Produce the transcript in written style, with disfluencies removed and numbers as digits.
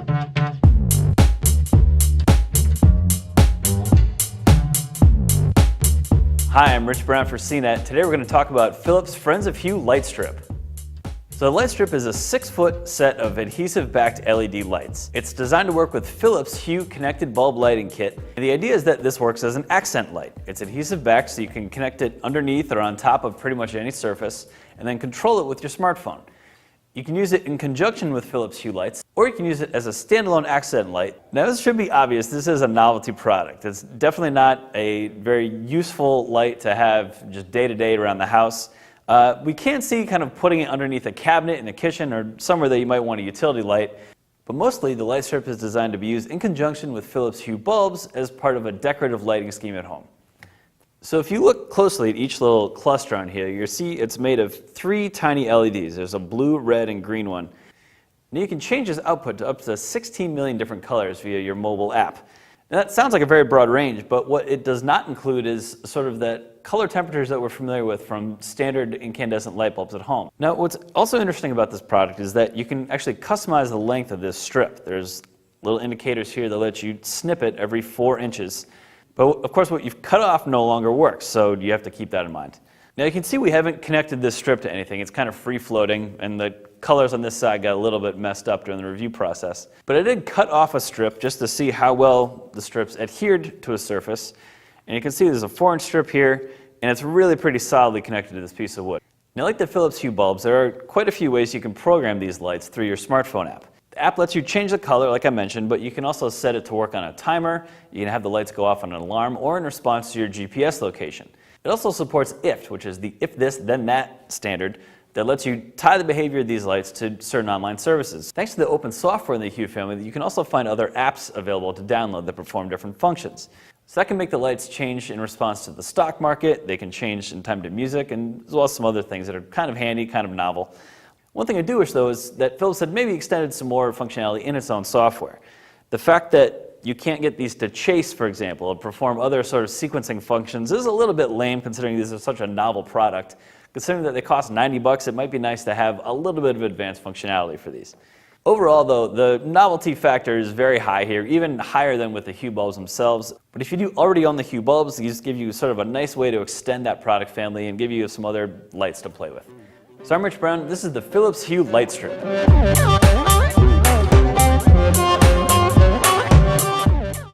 Hi, I'm Rich Brown for CNET. Today we're going to talk about Philips Friends of Hue LightStrip. So the LightStrip is a 6-foot set of adhesive-backed LED lights. It's designed to work with Philips Hue connected bulb lighting kit. And the idea is that this works as an accent light. It's adhesive-backed, so you can connect it underneath or on top of pretty much any surface, and then control it with your smartphone. You can use it in conjunction with Philips Hue lights, or you can use it as a standalone accent light. Now this should be obvious, this is a novelty product. It's definitely not a very useful light to have just day-to-day around the house. We can see kind of putting it underneath a cabinet in a kitchen or somewhere that you might want a utility light, but mostly the LightStrip is designed to be used in conjunction with Philips Hue bulbs as part of a decorative lighting scheme at home. So if you look closely at each little cluster on here, you'll see it's made of 3 tiny LEDs. There's a blue, red, and green one. Now you can change this output to up to 16 million different colors via your mobile app. Now that sounds like a very broad range, but what it does not include is sort of that color temperatures that we're familiar with from standard incandescent light bulbs at home. Now what's also interesting about this product is that you can actually customize the length of this strip. There's little indicators here that let you snip it every 4 inches. But of course what you've cut off no longer works, so you have to keep that in mind. Now you can see we haven't connected this strip to anything. It's kind of free floating, and the colors on this side got a little bit messed up during the review process. But I did cut off a strip just to see how well the strips adhered to a surface. And you can see there's a 4-inch strip here, and it's really pretty solidly connected to this piece of wood. Now like the Philips Hue bulbs, there are quite a few ways you can program these lights through your smartphone app. The app lets you change the color, like I mentioned, but you can also set it to work on a timer. You can have the lights go off on an alarm or in response to your GPS location. It also supports IFT, which is the if this, then that standard that lets you tie the behavior of these lights to certain online services. Thanks to the open software in the Hue family, you can also find other apps available to download that perform different functions. So that can make the lights change in response to the stock market. They can change in time to music, and as well as some other things that are kind of handy, kind of novel. One thing I do wish, though, is that Philips had maybe extended some more functionality in its own software. The fact that you can't get these to chase, for example, or perform other sort of sequencing functions is a little bit lame, considering these are such a novel product. Considering that they cost $90, it might be nice to have a little bit of advanced functionality for these. Overall, though, the novelty factor is very high here, even higher than with the Hue bulbs themselves. But if you do already own the Hue bulbs, these give you sort of a nice way to extend that product family and give you some other lights to play with. So I'm Rich Brown, this is the Philips Hue LightStrip.